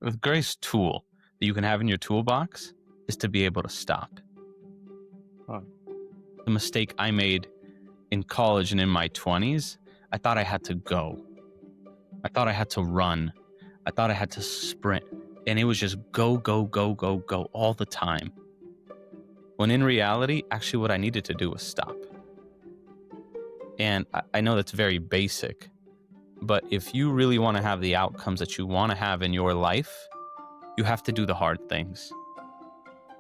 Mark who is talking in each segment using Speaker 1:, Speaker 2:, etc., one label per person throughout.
Speaker 1: The greatest tool that you can have in your toolbox is to be able to stop.
Speaker 2: Huh.
Speaker 1: The mistake I made in college and in my 20s, I thought I had to go. I thought I had to run. I thought I had to sprint. And it was just go, go, go, go, go all the time. When in reality, actually what I needed to do was stop. And I know that's very basic, but if you really want to have the outcomes that you want to have in your life, you have to do the hard things.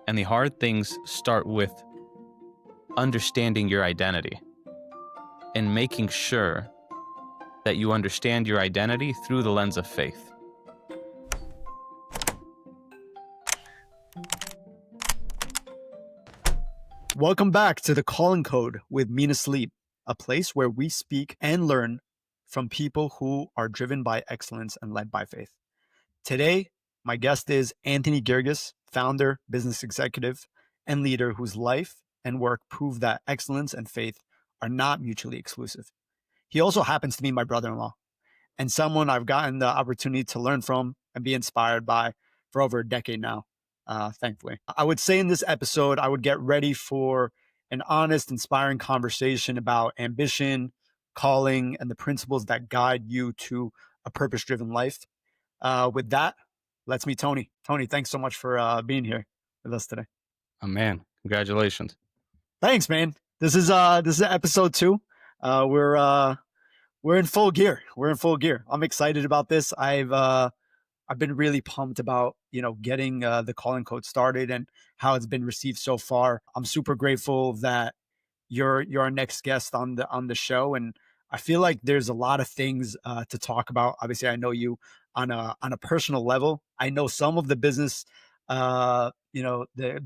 Speaker 1: And the hard things start with understanding your identity and making sure that you understand your identity through the lens of faith.
Speaker 2: Welcome back to the Calling Code with Mina Salib, a place where we speak and learn from people who are driven by excellence and led by faith. Today, my guest is Anthony Girgis, founder, business executive, and leader whose life and work prove that excellence and faith are not mutually exclusive. He also happens to be my brother-in-law and someone I've gotten the opportunity to learn from and be inspired by for over a decade now. Thankfully, I would say in this episode, I would get ready for an honest, inspiring conversation about ambition, calling, and the principles that guide you to a purpose-driven life. With that, let's meet Tony. Tony, thanks so much for being here with us today.
Speaker 1: Oh man, congratulations.
Speaker 2: Thanks, man. This is episode 2. We're in full gear. We're in full gear. I'm excited about this. I've been really pumped about, getting the Calling Code started and how it's been received so far. I'm super grateful that you're our next guest on the show, and I feel like there's a lot of things to talk about. Obviously, I know you on a personal level. I know some of the business, the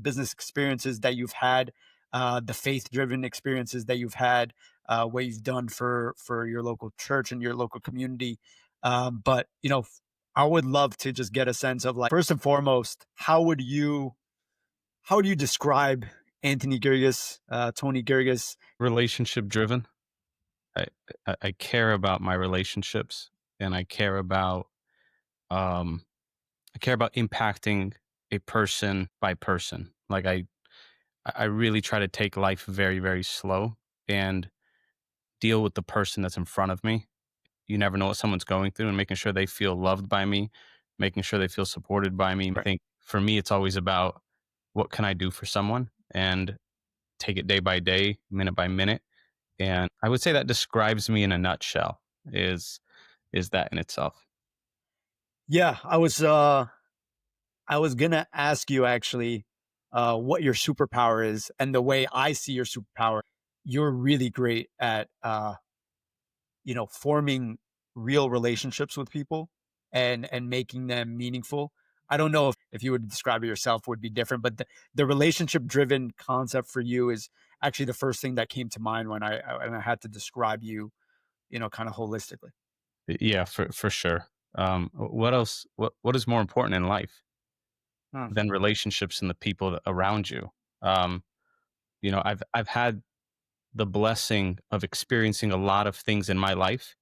Speaker 2: business experiences that you've had, the faith-driven experiences that you've had, what you've done for your local church and your local community. But I would love to just get a sense of, like, first and foremost, how would you describe Anthony Girgis, Tony Girgis?
Speaker 1: Relationship driven. I care about my relationships, and I care about impacting a person by person. Like I really try to take life very, very slow and deal with the person that's in front of me. You never know what someone's going through, and making sure they feel loved by me, making sure they feel supported by me. I
Speaker 2: Right.
Speaker 1: think for me, it's always about what can I do for someone, and take it day by day, minute by minute. And I would say that describes me in a nutshell, is that in itself.
Speaker 2: Yeah, I was gonna ask you actually what your superpower is, and the way I see your superpower, you're really great at forming real relationships with people and making them meaningful. I don't know if you would describe it yourself would be different, but the relationship driven concept for you is actually the first thing that came to mind when I had to describe you, kind of holistically.
Speaker 1: Yeah, for sure. What else? What is more important in life
Speaker 2: Hmm.
Speaker 1: than relationships and the people around you? Um, I've had the blessing of experiencing a lot of things in my life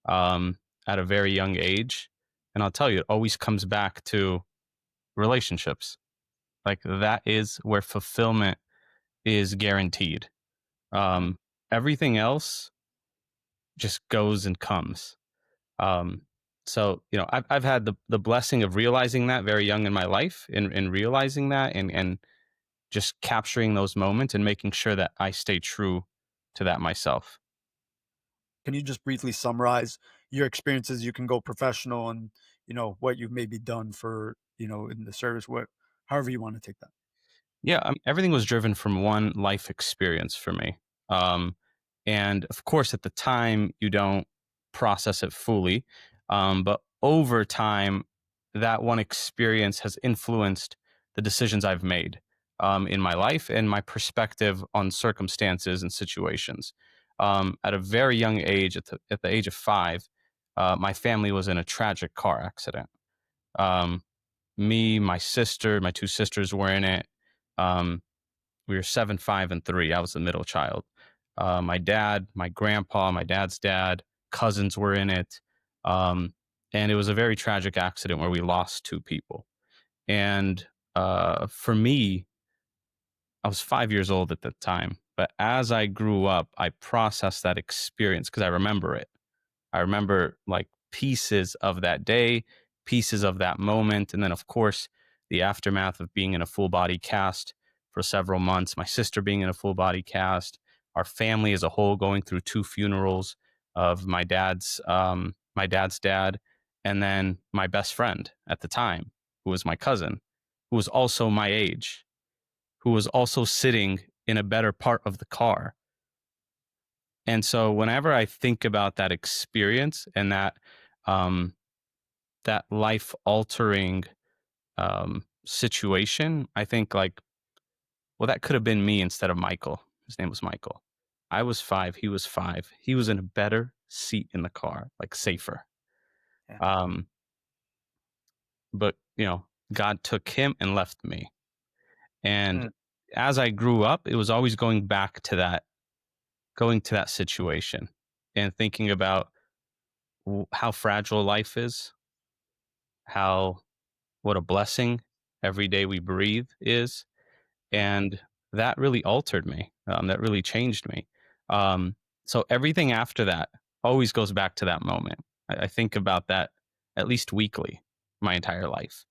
Speaker 1: um, at a very young age, and I'll tell you, it always comes back to relationships. Like that is where fulfillment is guaranteed. Um, Everything else just goes and comes. Um, I've had the blessing of realizing that very young in my life, and realizing that, and just capturing those moments and making sure that I stay true to that myself.
Speaker 2: Can you just briefly summarize your experiences? You can go professional and what you've maybe done for in the service, what however you want to take that.
Speaker 1: Yeah, everything was driven from one life experience for me. Um, and of course, at the time, you don't process it fully. But over time, that one experience has influenced the decisions I've made in my life and my perspective on circumstances and situations. At a very young age, at the age of 5, my family was in a tragic car accident. Um, Me, my sister, my 2 sisters were in it. Um, we were 7, 5, and 3. I was the middle child. My dad, my grandpa, my dad's dad, cousins were in it. Um, and it was a very tragic accident where we lost two people. And for me, I was 5 years old at the time, but as I grew up, I processed that experience because I remember it. I remember like pieces of that day, pieces of that moment. And then, of course, the aftermath of being in a full body cast for several months, my sister being in a full body cast, our family as a whole going through two funerals of my dad's dad, and then my best friend at the time, who was my cousin, who was also my age, who was also sitting in a better part of the car. And so whenever I think about that experience and um, that life altering situation, I think like, well, that could have been me instead of Michael. His name was Michael. I was 5. He was 5. He was in a better seat in the car, like safer.
Speaker 2: Yeah.
Speaker 1: Um, but God took him and left me. And
Speaker 2: Mm.
Speaker 1: as I grew up, it was always going to that situation and thinking about how fragile life is, how what a blessing every day we breathe is. And that really altered me. That really changed me. Um, so everything after that always goes back to that moment. I think about that at least weekly, my entire life.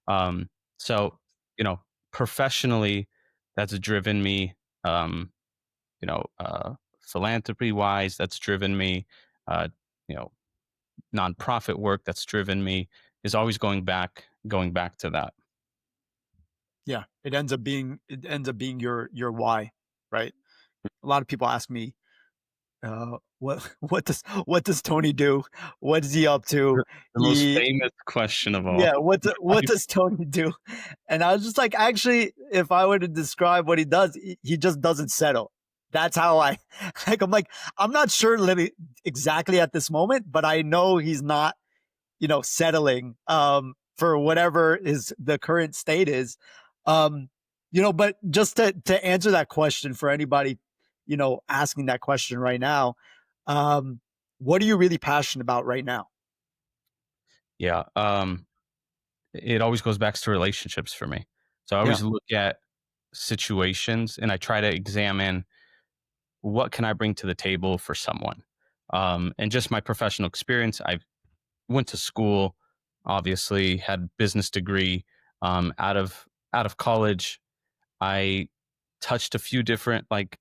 Speaker 1: Um, so, you know, professionally, that's driven me, um, you know, uh, philanthropy wise, that's driven me, uh, you know, nonprofit work that's driven me is always going back to that.
Speaker 2: Yeah, it ends up being your why, right? A lot of people ask me, what does Tony do? What is he up to?
Speaker 1: The most
Speaker 2: He
Speaker 1: famous question of all.
Speaker 2: Yeah, what does Tony do? And I was just like, actually, if I were to describe what he does, he just doesn't settle. That's how I I'm like, I'm not sure exactly at this moment, but I know he's not, settling for whatever is the current state is. Um, but just to answer that question for anybody, asking that question right now, um, what are you really passionate about right now?
Speaker 1: Yeah, it always goes back to relationships for me. So I
Speaker 2: Yeah.
Speaker 1: always look at situations and I try to examine what can I bring to the table for someone. And just my professional experience, I went to school, obviously had business degree. Out of college, I touched a few different like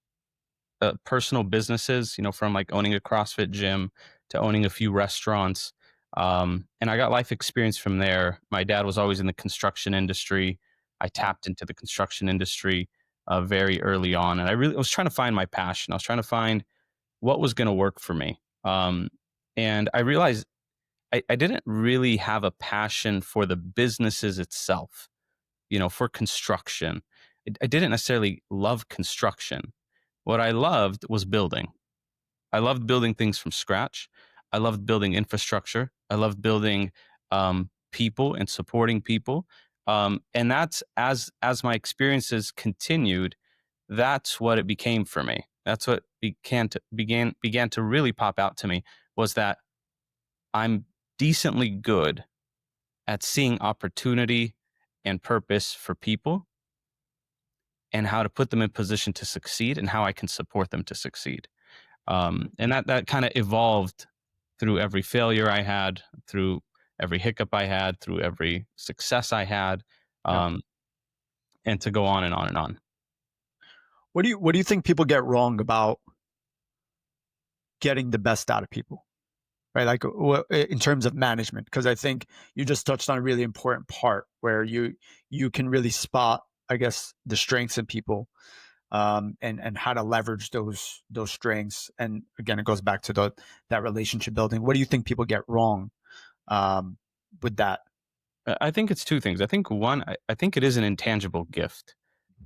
Speaker 1: personal businesses, from like owning a CrossFit gym to owning a few restaurants. And I got life experience from there. My dad was always in the construction industry. I
Speaker 2: Yeah.
Speaker 1: tapped into the construction industry very early on. And I was trying to find my passion. I was trying to find what was going to work for me. And I realized I didn't really have a passion for the businesses itself, for construction. I didn't necessarily love construction. What I loved was building. I loved building things from scratch. I loved building infrastructure. I loved building people and supporting people. And that's as my experiences continued, that's what it became for me. That's what began to really pop out to me was that I'm decently good at seeing opportunity and purpose for people and how to put them in position to succeed and how I can support them to succeed. And that kind of evolved through every failure I had, through every hiccup I had, through every success I had,
Speaker 2: Yeah.
Speaker 1: um, and to go on and on and on.
Speaker 2: What do you think people get wrong about getting the best out of people? Right? Like in terms of management, because I think you just touched on a really important part where you can really spot, I guess, the strengths in people, and how to leverage those strengths. And again, it goes back to that relationship building. What do you think people get wrong um, with that?
Speaker 1: I think it's two things. I think one, I think it is an intangible gift.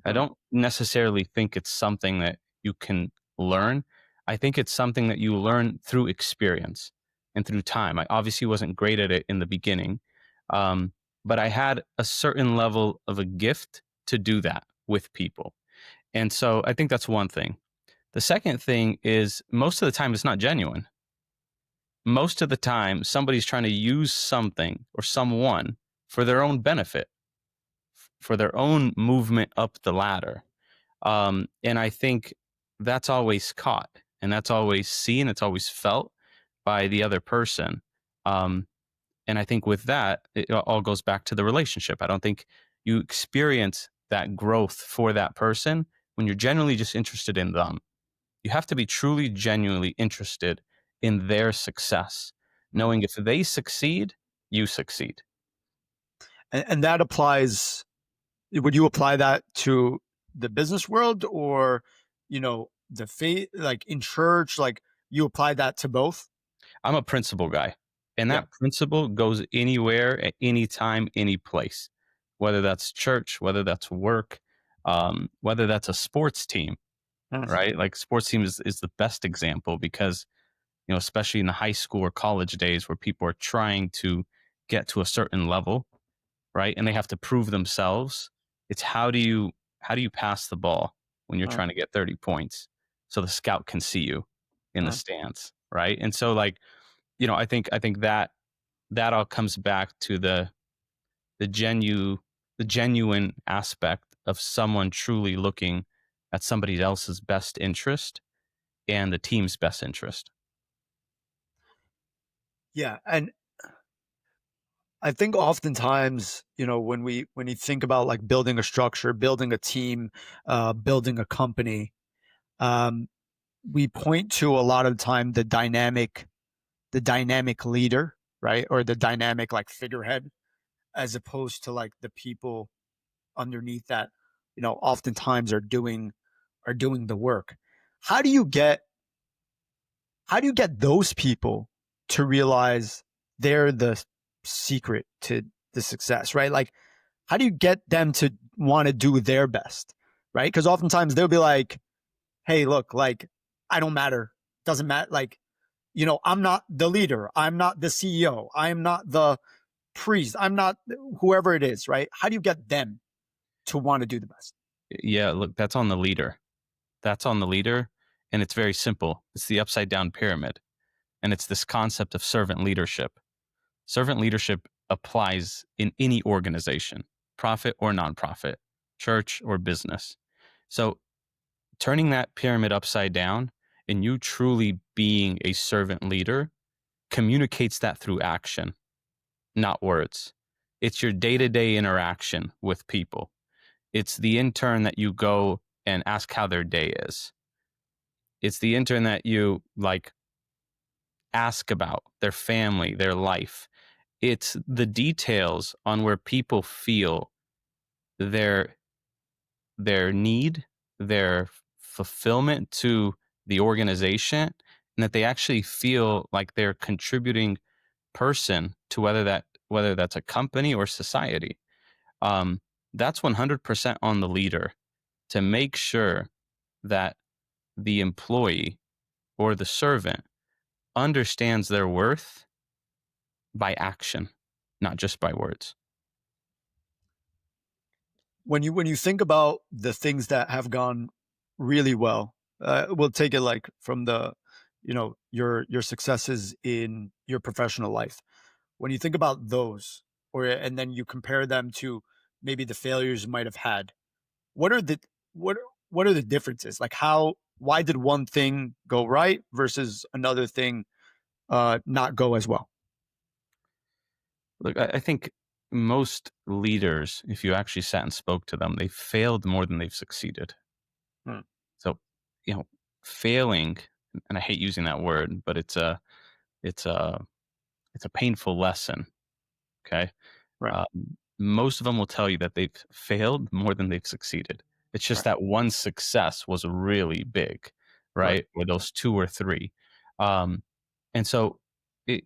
Speaker 1: I
Speaker 2: Mm.
Speaker 1: don't necessarily think it's something that you can learn. I think it's something that you learn through experience and through time. I obviously wasn't great at it in the beginning, um, but I had a certain level of a gift to do that with people. And so I think that's one thing. The second thing is most of the time it's not genuine. most of the time somebody's trying to use something or someone for their own benefit, for their own movement up the ladder. And I think that's always caught and that's always seen, it's always felt by the other person. Um, and I think with that, it all goes back to the relationship. I don't think you experience that growth for that person when you're genuinely just interested in them. You have to be truly, genuinely interested in their success,
Speaker 2: Mm.
Speaker 1: knowing if they succeed, you succeed.
Speaker 2: And that applies. Would you apply that to the business world, or, the faith, like in church, like you apply that to both?
Speaker 1: I'm a principle guy, and
Speaker 2: Yeah.
Speaker 1: that principle goes anywhere, at any time, any place, whether that's church, whether that's work, whether that's a sports team,
Speaker 2: Mm.
Speaker 1: right? Like sports team is the best example because, especially in the high school or college days where people are trying to get to a certain level, right? And they have to prove themselves. It's how do you pass the ball when you're
Speaker 2: Mm.
Speaker 1: trying to get 30 points so the scout can see you in the
Speaker 2: Mm.
Speaker 1: stands, right? And so like, I think that all comes back to the genu the genuine aspect of someone truly looking at somebody else's best interest and the team's best interest.
Speaker 2: Yeah, and I think oftentimes, when you think about like building a structure, building a team, building a company, um, we point to a lot of the time the dynamic leader, right, or the dynamic like figurehead, as opposed to like the people underneath that, oftentimes are doing the work. How do you get how do you get those people to realize they're the secret to the success, right? Like, how do you get them to want to do their best, right? Because oftentimes they'll be like, "Hey, look, like, I don't matter. Doesn't matter. Like, I'm not the leader. I'm not the CEO. I'm not the priest. I'm not whoever it is, right?" How do you get them to want to do the best?
Speaker 1: Yeah, look, that's on the leader. That's on the leader, and it's very simple. It's the upside down pyramid, and it's this concept of servant leadership. Servant leadership applies in any organization, profit or nonprofit, church or business. So turning that pyramid upside down and you truly being a servant leader communicates that through action, not words. It's your day to day interaction with people. It's the intern that you go and ask how their day is. It's the intern that you like ask about their family, their life. It's the details on where people feel their their need, their fulfillment to the organization, and that they actually feel like they're contributing person to whether that's a company or society. Um, that's 100% on the leader to make sure that the employee or the servant understands their worth by action, not just by words.
Speaker 2: When you think about the things that have gone really well, we'll take it like from your successes in your professional life. When you think about those, or and then you compare them to maybe the failures you might have had, what are the what what are the differences? Like, why did one thing go right versus another thing not go as well?
Speaker 1: Look, I think most leaders, if you actually sat and spoke to them, they failed more than they've succeeded.
Speaker 2: Hmm.
Speaker 1: So, you know, failing, and I hate using that word, but it's a it's a painful lesson. Okay,
Speaker 2: Right,
Speaker 1: most of them will tell you that they've failed more than they've succeeded. It's just
Speaker 2: right,
Speaker 1: that one success was really big,
Speaker 2: right.
Speaker 1: right? Or those two or three, um, and so it,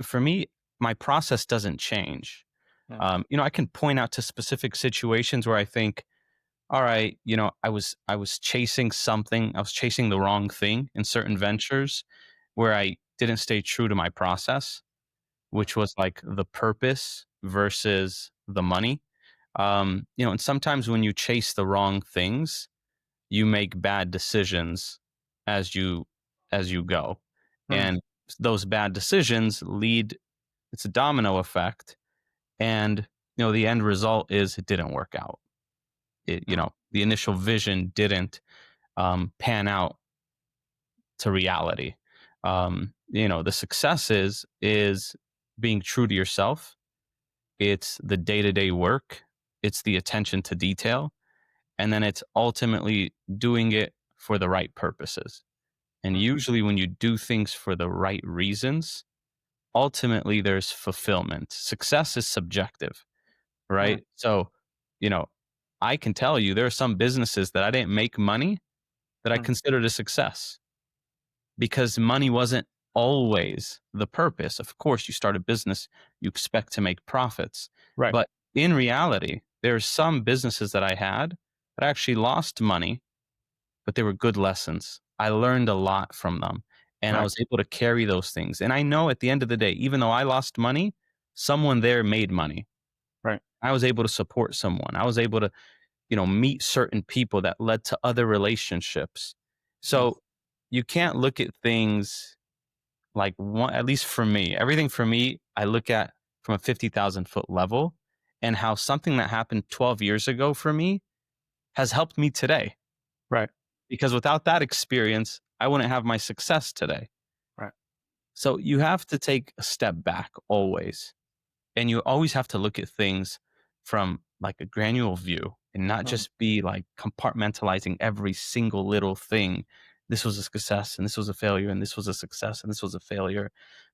Speaker 1: for me, my process doesn't change.
Speaker 2: Hmm.
Speaker 1: I can point out to specific situations where I think, all right, I was chasing something, I was chasing the wrong thing in certain ventures where I didn't stay true to my process, which was like the purpose versus the money. And sometimes when you chase the wrong things, you make bad decisions as you as you go.
Speaker 2: Hmm.
Speaker 1: And those bad decisions lead, it's a domino effect. And, the end result is it didn't work out.
Speaker 2: Mm.
Speaker 1: The initial vision didn't pan out to reality. The success is being true to yourself. It's the day-to-day work. It's the attention to detail. And then it's ultimately doing it for the right purposes. And
Speaker 2: Mm.
Speaker 1: usually when you do things for the right reasons, ultimately there's fulfillment. Success is subjective,
Speaker 2: Mm.
Speaker 1: right? So, you know, I can tell you there are some businesses that I didn't make money that I
Speaker 2: Mm.
Speaker 1: considered a success because money wasn't always the purpose. Of course, you start a business, you expect to make profits.
Speaker 2: Right.
Speaker 1: But in reality, there's some businesses that I had that actually lost money, but they were good lessons. I learned a lot from them and I
Speaker 2: Right.
Speaker 1: was able to carry those things. And I know at the end of the day, even though I lost money, someone there made money.
Speaker 2: Right.
Speaker 1: I was able to support someone. I was able to, meet certain people that led to other relationships.
Speaker 2: Mm.
Speaker 1: So you can't look at things like one, at least for me, everything for me, I look at from a 50,000-foot level and how something that happened 12 years ago for me has helped me today.
Speaker 2: Right.
Speaker 1: Because without that experience, I wouldn't have my success today.
Speaker 2: Right.
Speaker 1: So you have to take a step back always. And you always have to look at things from like a granular view and not
Speaker 2: Mm.
Speaker 1: just be like compartmentalizing every single little thing. This was a success and this was a failure and this was a success and this was a failure.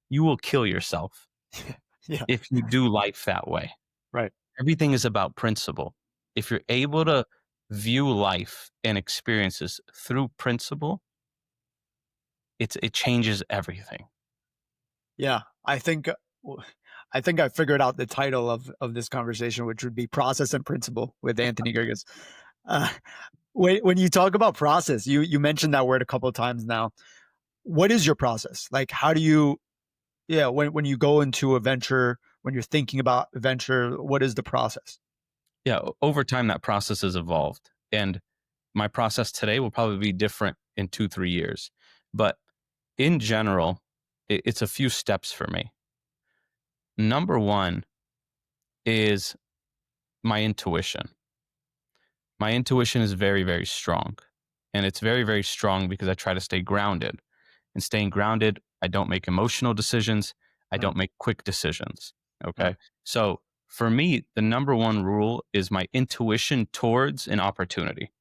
Speaker 1: You will kill yourself
Speaker 2: Yeah.
Speaker 1: if you do life that way.
Speaker 2: Right.
Speaker 1: Everything is about principle. If you're able to view life and experiences through principle, it changes everything.
Speaker 2: Yeah. I think I figured out the title of this conversation, which would be "Process and Principle" with Anthony Girgis. Uh, when you talk about process, you mentioned that word a couple of times now. What is your process? Like, how do you, yeah, when you go into a venture, when you're thinking about a venture, what is the process?
Speaker 1: Yeah, over time that process has evolved. And my process today will probably be different in 2, 3 years. But in general, it's a few steps for me. Number one is my intuition. My intuition is very, very strong. And it's very, very strong because I try to stay grounded. And staying grounded, I don't make emotional decisions. I
Speaker 2: Mm.
Speaker 1: don't make quick decisions.
Speaker 2: Mm.
Speaker 1: Okay. So for me, the number one rule is my intuition towards an opportunity.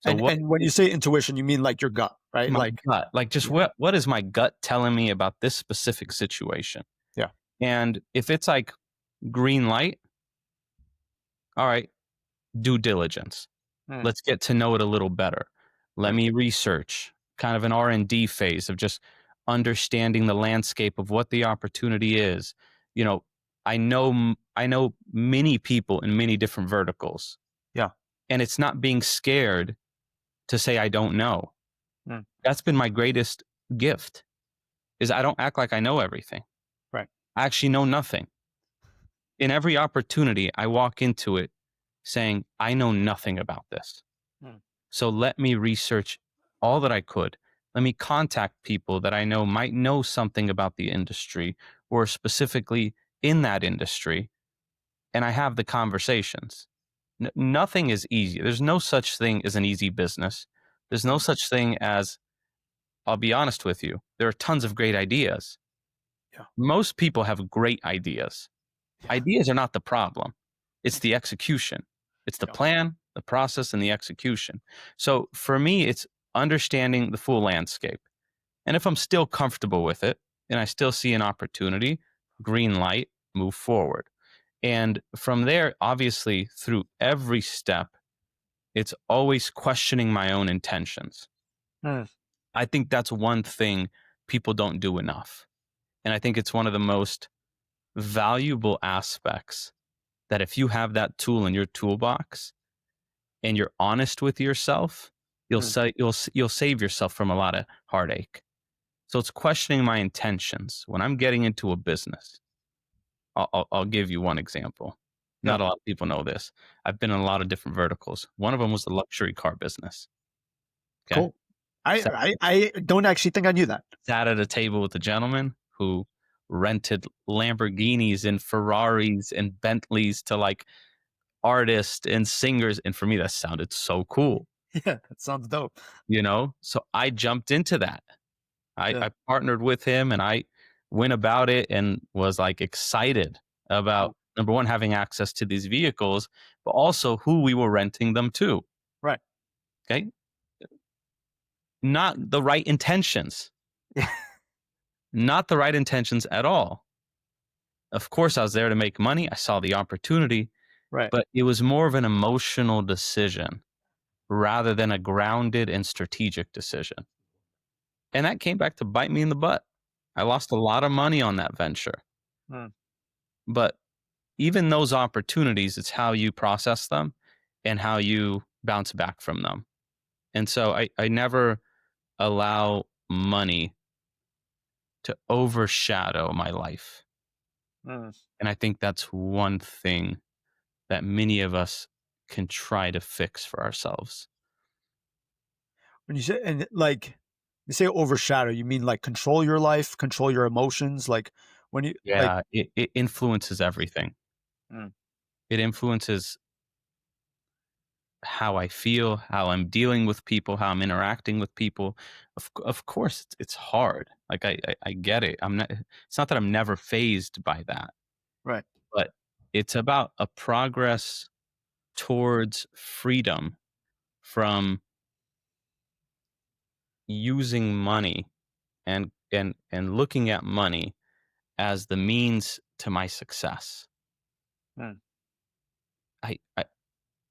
Speaker 1: So what
Speaker 2: And when you say intuition, you mean like your gut, right?
Speaker 1: my
Speaker 2: Like,
Speaker 1: gut, like just
Speaker 2: yeah.
Speaker 1: what is my gut telling me about this specific situation?
Speaker 2: Yeah.
Speaker 1: And if it's like green light, all right, due diligence.
Speaker 2: Mm.
Speaker 1: Let's get to know it a little better. Let
Speaker 2: Right.
Speaker 1: me research, kind of an R&D phase of just understanding the landscape of what the opportunity is. You know, I know many people in many different verticals,
Speaker 2: Yeah.
Speaker 1: and it's not being scared to say I don't know.
Speaker 2: Mm.
Speaker 1: That's been my greatest gift is I don't act like I know everything.
Speaker 2: Right.
Speaker 1: I actually know nothing. In every opportunity, I walk into it saying, I know nothing about this.
Speaker 2: Mm.
Speaker 1: So let me research all that I could. Let me contact people that I know might know something about the industry or specifically in that industry. And I have the conversations. Nothing is easy. There's no such thing as an easy business. There's no
Speaker 2: Mm.
Speaker 1: such thing as, I'll be honest with you, there are tons of great ideas.
Speaker 2: Yeah.
Speaker 1: Most people have great ideas.
Speaker 2: Yeah.
Speaker 1: Ideas are not the problem. It's the execution. It's the
Speaker 2: Yeah.
Speaker 1: plan, the process, and the execution. So for me, it's understanding the full landscape. And if I'm still comfortable with it and I still see an opportunity, green light, move forward. And from there, obviously, through every step, it's always questioning my own intentions.
Speaker 2: Mm.
Speaker 1: I think that's one thing people don't do enough. And I think it's one of the most valuable aspects that if you have that tool in your toolbox and you're honest with yourself,
Speaker 2: Mm.
Speaker 1: you'll save yourself from a lot of heartache. So it's questioning my intentions when I'm getting into a business. I'll give you one example.
Speaker 2: Yeah.
Speaker 1: Not a lot of people know this. I've been in a lot of different verticals. One of them was the luxury car business. Okay.
Speaker 2: Cool.
Speaker 1: Sat,
Speaker 2: I don't actually think I knew that.
Speaker 1: sat at a table with a gentleman who rented Lamborghinis and Ferraris and Bentleys to like artists and singers. And for me, that sounded so cool,
Speaker 2: Yeah, that sounds dope.
Speaker 1: you know? So I jumped into that.
Speaker 2: Yeah.
Speaker 1: I partnered with him and I went about it and was like excited
Speaker 2: Mm,
Speaker 1: about number one, having access to these vehicles, but also who we were renting them to.
Speaker 2: right.
Speaker 1: Okay. Not the right intentions,
Speaker 2: Yeah.
Speaker 1: not the right intentions at all. Of course, I was there to make money. I saw the opportunity,
Speaker 2: Right.
Speaker 1: but it was more of an emotional decision rather than a grounded and strategic decision. And that came back to bite me in the butt. I lost a lot of money on that venture.
Speaker 2: Mm,
Speaker 1: But even those opportunities, it's how you process them and how you bounce back from them. And so I never allow money to overshadow my life.
Speaker 2: mm.
Speaker 1: And I think that's one thing that many of us can try to fix for ourselves.
Speaker 2: When you say and like you say overshadow, you mean like control your life, control your emotions, like when you like
Speaker 1: Yeah, it influences everything.
Speaker 2: mm,
Speaker 1: It influences how I feel, how I'm dealing with people, how I'm interacting with people. Of course, it's hard. Like I get it. I'm not. It's not that I'm never phased by that,
Speaker 2: right.
Speaker 1: but it's about a progress towards freedom from using money and looking at money as the means to my success.
Speaker 2: Mm,
Speaker 1: I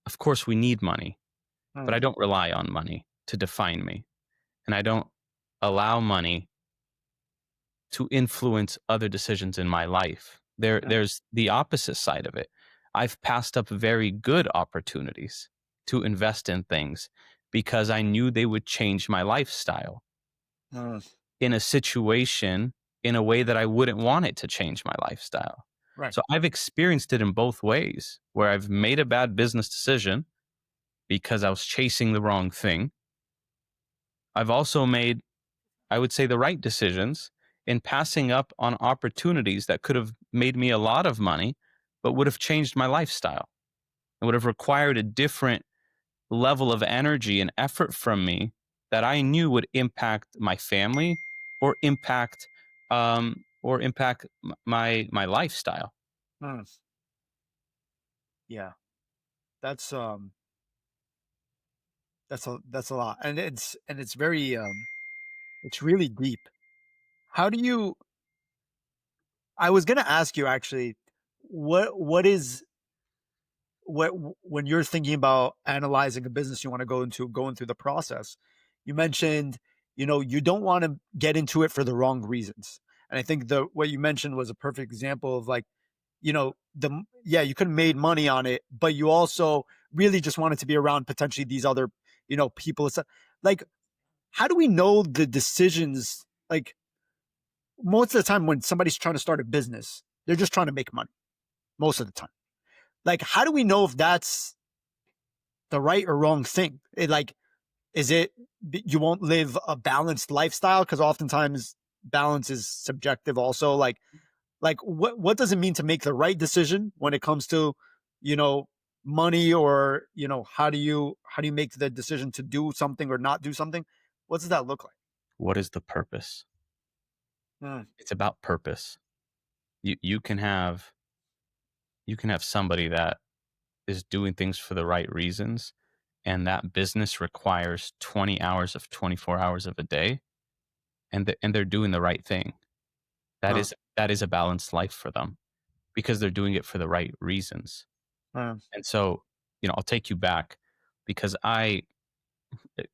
Speaker 1: of course we need money, but
Speaker 2: mm,
Speaker 1: I don't rely on money to define me, and I don't allow money to influence other decisions in my life.
Speaker 2: yeah,
Speaker 1: There's the opposite side of it. I've passed up very good opportunities to invest in things because I knew they would change my lifestyle
Speaker 2: mm,
Speaker 1: in a situation in a way that I wouldn't want it to change my lifestyle.
Speaker 2: right.
Speaker 1: So I've experienced it in both ways where I've made a bad business decision because I was chasing the wrong thing. I've also made, I would say, the right decisions in passing up on opportunities that could have made me a lot of money, but would have changed my lifestyle. It would have required a different level of energy and effort from me that I knew would impact my family or impact my lifestyle.
Speaker 2: Mm, yeah. That's that's a lot. And it's very it's really deep. How do you I was gonna ask you actually, what is what when you're thinking about analyzing a business you want to go into, going through the process, you mentioned, you know, you don't want to get into it for the wrong reasons. And I think the what you mentioned was a perfect example of like, you know, yeah, you could have made money on it, but you also really just wanted to be around potentially these other, you know, people. It's like, how do we know the decisions? Like most of the time when somebody's trying to start a business, they're just trying to make money most of the time. Like, how do we know if that's the right or wrong thing? Like, is it you won't live a balanced lifestyle? Because oftentimes balance is subjective. Also, like what does it mean to make the right decision when it comes to, you know, money, or you know, how do you make the decision to do something or not do something? What does that look like?
Speaker 1: What is the purpose?
Speaker 2: Mm,
Speaker 1: It's about purpose. You you can have somebody that is doing things for the right reasons and that business requires 20 hours of 24 hours of a day and and they're doing the right thing.
Speaker 2: uh,
Speaker 1: That is a balanced life for them because they're doing it for the right reasons.
Speaker 2: uh,
Speaker 1: And so, you know, I'll take you back because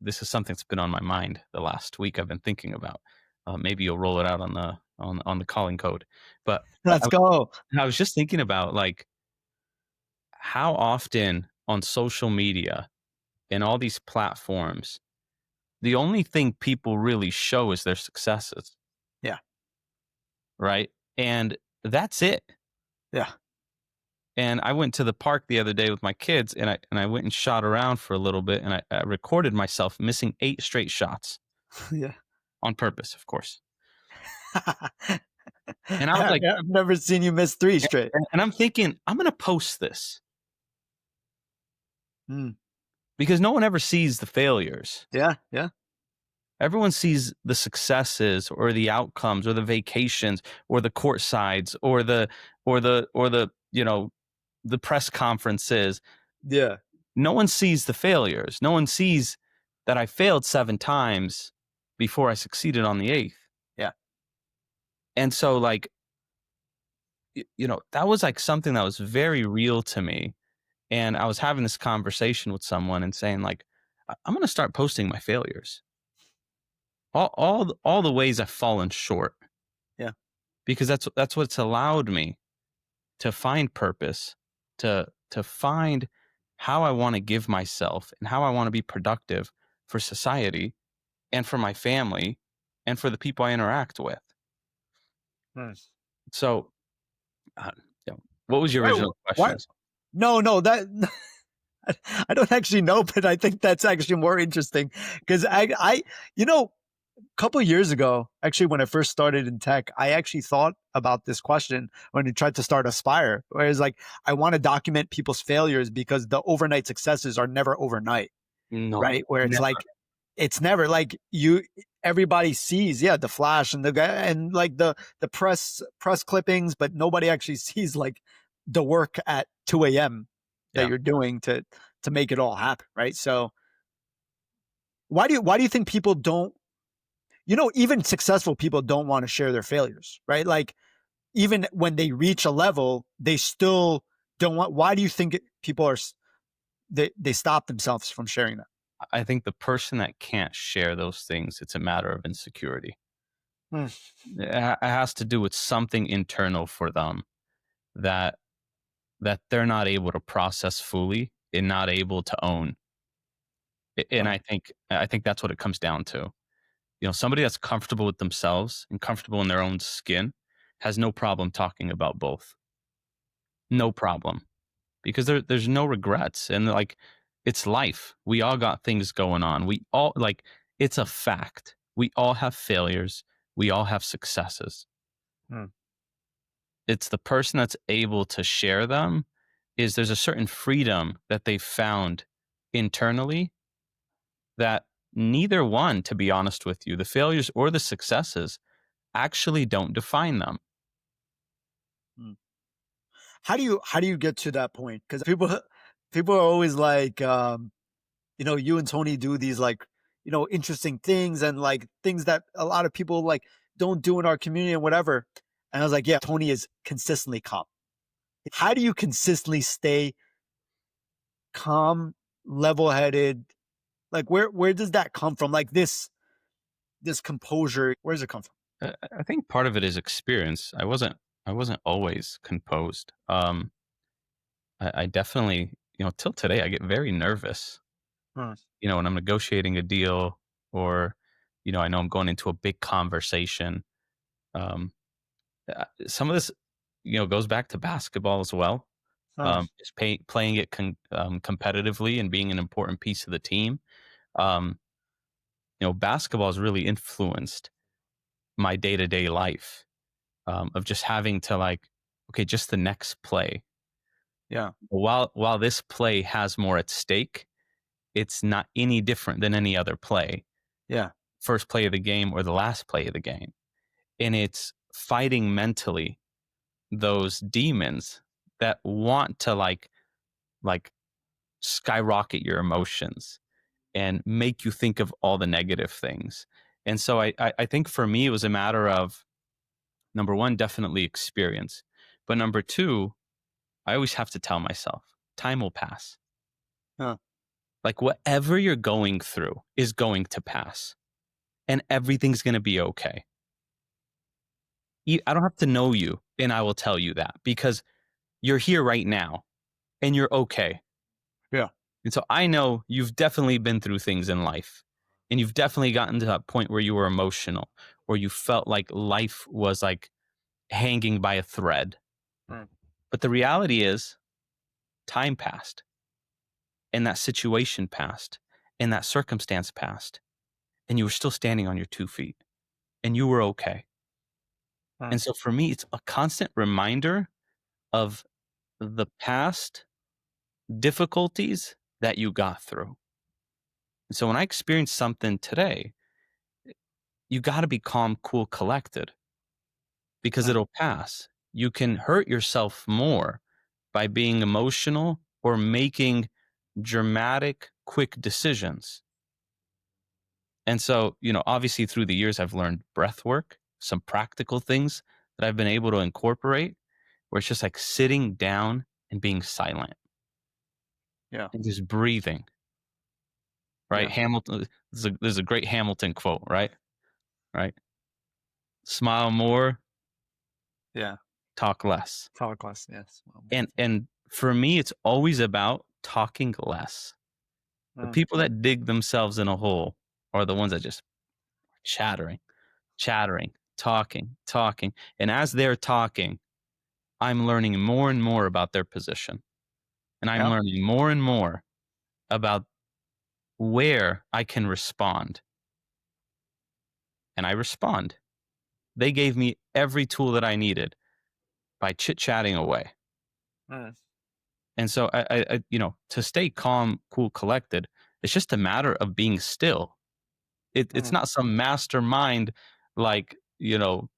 Speaker 1: this is something that's been on my mind the last week. I've been thinking about. Maybe you'll roll it out on the on the calling code. But
Speaker 2: let's go.
Speaker 1: I was just thinking about like how often on social media and all these platforms, the only thing people really show is their successes,
Speaker 2: Yeah,
Speaker 1: right? And that's it.
Speaker 2: yeah.
Speaker 1: And I went to the park the other day with my kids and I went and shot around for a little bit and I recorded myself missing 8 straight shots.
Speaker 2: Yeah.
Speaker 1: on purpose, of course. And I was like,
Speaker 2: I've never seen you miss 3 straight.
Speaker 1: and I'm thinking, I'm gonna post this
Speaker 2: Mm.
Speaker 1: because no one ever sees the failures.
Speaker 2: Yeah, yeah,
Speaker 1: Everyone sees the successes or the outcomes or the vacations or the court sides or the the press conferences.
Speaker 2: yeah,
Speaker 1: No one sees the failures. No one sees that I failed 7 times before I succeeded on the 8th.
Speaker 2: yeah.
Speaker 1: And so, like, that was like something that was very real to me. And I was having this conversation with someone and saying, like, I'm going to start posting my failures, all the ways I've fallen short,
Speaker 2: Yeah.
Speaker 1: because that's what's allowed me to find purpose, to find how I want to give myself and how I want to be productive for society and for my family and for the people I interact with.
Speaker 2: Nice.
Speaker 1: So, uh, yeah, what was your
Speaker 2: Why
Speaker 1: original
Speaker 2: why
Speaker 1: question?
Speaker 2: No, no, that I don't actually know, but I think that's actually more interesting because you know, a couple of years ago, actually, when I first started in tech, I actually thought about this question when I tried to start Aspire, where it's like, I want to document people's failures because the overnight successes are never overnight,
Speaker 1: No,
Speaker 2: right? Where it's
Speaker 1: never.
Speaker 2: like, it's never like everybody sees, yeah, the flash and the guy and like the press clippings, but nobody actually sees like the work at 2 a.m. that
Speaker 1: Yeah.
Speaker 2: you're doing to make it all happen, right? So why do you think people don't, even successful people don't want to share their failures, right? Like even when they reach a level, they still don't want. Why do you think people they stop themselves from sharing that?
Speaker 1: I think the person that can't share those things, it's a matter of insecurity.
Speaker 2: Hmm.
Speaker 1: It has to do with something internal for them that they're not able to process fully and not able to own. And
Speaker 2: Huh.
Speaker 1: I think that's what it comes down to. Somebody that's comfortable with themselves and comfortable in their own skin has no problem talking about both. No problem. Because there's no regrets, and, like, it's life. We all got things going on. We all, like, it's a fact. We all have failures. We all have successes.
Speaker 2: Hmm.
Speaker 1: It's the person that's able to share them, is there's a certain freedom that they found internally that neither one, to be honest with you, the failures or the successes actually don't define them.
Speaker 2: Hmm. How do you get to that point? Because people are always like, you and Tony do these like, interesting things and like things that a lot of people like don't do in our community and whatever. And I was like, yeah, Tony is consistently calm. How do you consistently stay calm, level headed? Like where does that come from? Like this composure, where does it come from?
Speaker 1: I think part of it is experience. I wasn't always composed. I definitely, till today, I get very nervous,
Speaker 2: Hmm.
Speaker 1: when I'm negotiating a deal or, I know I'm going into a big conversation. Um, some of this, goes back to basketball as well.
Speaker 2: Huh.
Speaker 1: Just playing it competitively and being an important piece of the team. Um, basketball has really influenced my day to day life, of just having to, like, okay, just the next play.
Speaker 2: Yeah.
Speaker 1: While this play has more at stake, it's not any different than any other play.
Speaker 2: Yeah.
Speaker 1: First play of the game or the last play of the game. And it's fighting mentally those demons that want to, like skyrocket your emotions and make you think of all the negative things. And so I think for me it was a matter of, number one, definitely experience. But number two, I always have to tell myself, time will pass.
Speaker 2: Huh.
Speaker 1: Like, whatever you're going through is going to pass and everything's going to be okay. I don't have to know you and I will tell you that because you're here right now and you're okay.
Speaker 2: Yeah.
Speaker 1: And so I know you've definitely been through things in life and you've definitely gotten to that point where you were emotional or you felt like life was like hanging by a thread.
Speaker 2: Hmm.
Speaker 1: But the reality is, time passed and that situation passed and that circumstance passed. and you were still standing on your 2 feet, and you were okay.
Speaker 2: Mm,
Speaker 1: And so for me, it's a constant reminder of the past difficulties that you got through. And so when I experience something today, you gotta be calm, cool, collected because
Speaker 2: mm,
Speaker 1: it'll pass. You can hurt yourself more by being emotional or making dramatic, quick decisions. And so, obviously through the years, I've learned breath work, some practical things that I've been able to incorporate where it's just like sitting down and being silent
Speaker 2: yeah,
Speaker 1: and just breathing, right?
Speaker 2: yeah,
Speaker 1: Hamilton, there's a great Hamilton quote, right? Right. Smile more,
Speaker 2: yeah.
Speaker 1: talk less.
Speaker 2: Talk less, yes.
Speaker 1: And for me, it's always about talking less. The
Speaker 2: Mm,
Speaker 1: people that dig themselves in a hole are the ones that just chattering, chattering, talking, talking. And as they're talking, I'm learning more and more about their position. And I'm
Speaker 2: yeah,
Speaker 1: learning more and more about where I can respond. And I respond. They gave me every tool that I needed by chit chatting away.
Speaker 2: mm,
Speaker 1: And so to stay calm, cool, collected, it's just a matter of being still. It's
Speaker 2: mm.
Speaker 1: not some mastermind like,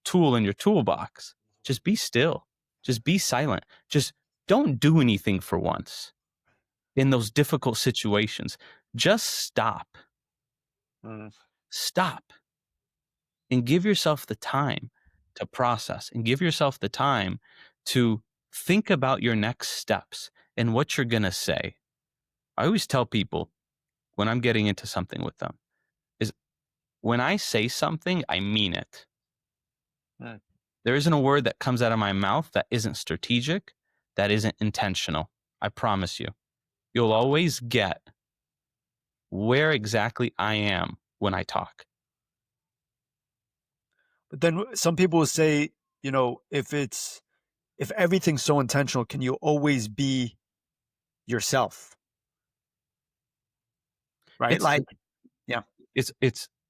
Speaker 1: tool in your toolbox. Just be still. Just be silent. Just don't do anything for once in those difficult situations. Just stop.
Speaker 2: Mm.
Speaker 1: Stop and give yourself the time to process and give yourself the time to think about your next steps and what you're going to say. I always tell people when I'm getting into something with them is when I say something, I mean it.
Speaker 2: Mm.
Speaker 1: There isn't a word that comes out of my mouth that isn't strategic, that isn't intentional. I promise you. You'll always get where exactly I am when I talk.
Speaker 2: But then some people will say, if everything's so intentional, can you always be yourself? Right?
Speaker 1: It's
Speaker 2: Like, yeah.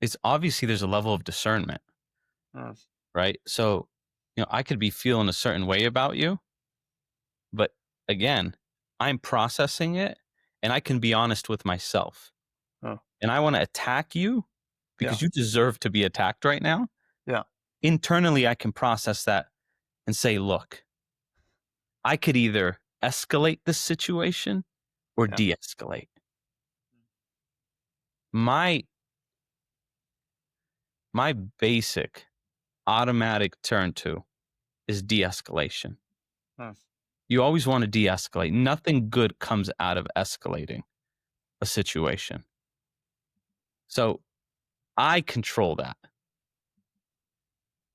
Speaker 1: it's obviously there's a level of discernment,
Speaker 2: Mm,
Speaker 1: right? So, I could be feeling a certain way about you, but again, I'm processing it and I can be honest with myself.
Speaker 2: oh,
Speaker 1: And I want to attack you
Speaker 2: yeah,
Speaker 1: because you deserve to be attacked right now.
Speaker 2: yeah,
Speaker 1: Internally, I can process that and say, look, I could either escalate this situation or
Speaker 2: yeah.
Speaker 1: de escalate. My, my basic automatic turn to is de escalation.
Speaker 2: Mm,
Speaker 1: You always want to de escalate. Nothing good comes out of escalating a situation. So I control that.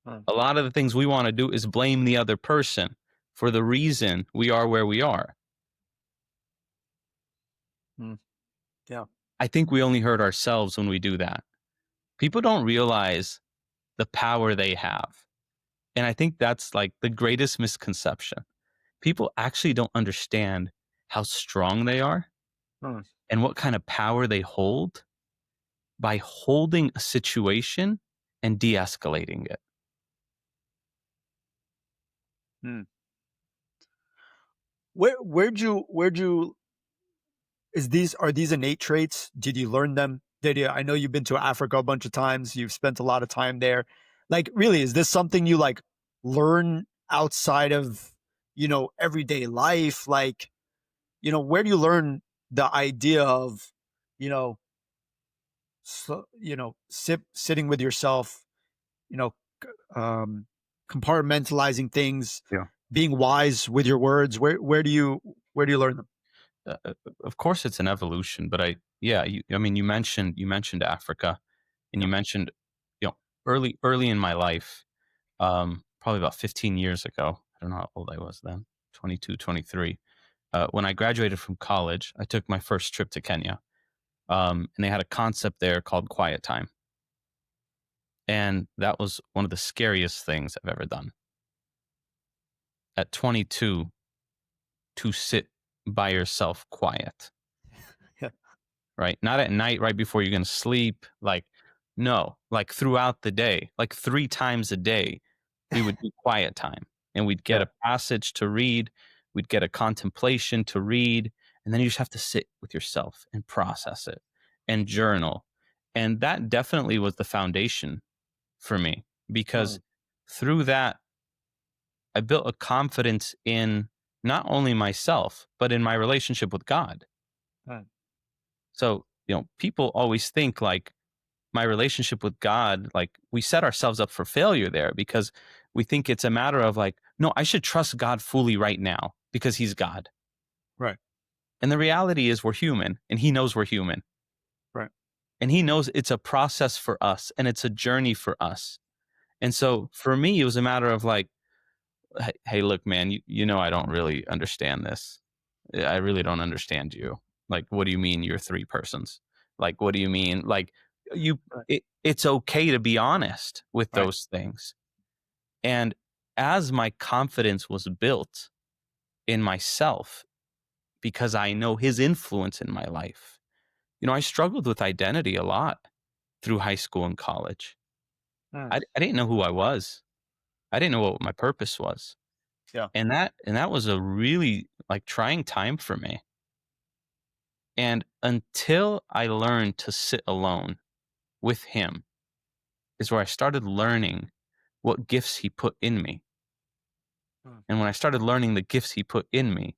Speaker 2: mm,
Speaker 1: A lot of the things we want to do is blame the other person for the reason we are where we are.
Speaker 2: mm, yeah.
Speaker 1: I think we only hurt ourselves when we do that. People don't realize the power they have. And I think that's like the greatest misconception. People actually don't understand how strong they are
Speaker 2: Mm,
Speaker 1: and what kind of power they hold by holding a situation and de escalating it.
Speaker 2: mm. Where'd you is these are these innate traits? Did you learn them? Did you I know you've been to Africa a bunch of times, you've spent a lot of time there. Like, really, is this something you, like, learn outside of, everyday life? Like, where do you learn the idea of, you know, sitting with yourself, you know, c compartmentalizing things,
Speaker 1: Yeah.
Speaker 2: being wise with your words? Where do you learn them?
Speaker 1: Of course, it's an evolution, but yeah, I mean, you mentioned Africa, and
Speaker 2: Yeah,
Speaker 1: you mentioned, you know, early in my life, probably about 15 years ago. I don't know how old I was then, 22, 23. When I graduated from college, I took my first trip to Kenya, and they had a concept there called quiet time, and that was one of the scariest things I've ever done. At 22, to sit by yourself quiet,
Speaker 2: yeah,
Speaker 1: right? Not at night, right before you're gonna sleep, like No, like throughout the day, like 3 times a day, we would do quiet time, and we'd get
Speaker 2: Yeah.
Speaker 1: a passage to read, we'd get a contemplation to read, and then you just have to sit with yourself and process it and journal. And that definitely was the foundation for me because
Speaker 2: Mm,
Speaker 1: through that, I built a confidence in not only myself, but in my relationship with God.
Speaker 2: mm,
Speaker 1: So, people always think like my relationship with God, like we set ourselves up for failure there because we think it's a matter of like, no, I should trust God fully right now because he's God.
Speaker 2: right.
Speaker 1: And the reality is we're human and he knows we're human.
Speaker 2: Right.
Speaker 1: And he knows it's a process for us and it's a journey for us. And so for me, it was a matter of like, hey, look, man, you know, I don't really understand this. I really don't understand you. Like, what do you mean you're three persons? Like, what do you mean? Like,
Speaker 2: Right.
Speaker 1: it's okay to be honest with
Speaker 2: Right.
Speaker 1: those things. And as my confidence was built in myself, because I know his influence in my life, I struggled with identity a lot through high school and college.
Speaker 2: Mm,
Speaker 1: I didn't know who I was. I didn't know what my purpose was.
Speaker 2: yeah.
Speaker 1: And that was a really like trying time for me. And until I learned to sit alone with him is where I started learning what gifts he put in me.
Speaker 2: Mm,
Speaker 1: And when I started learning the gifts he put in me,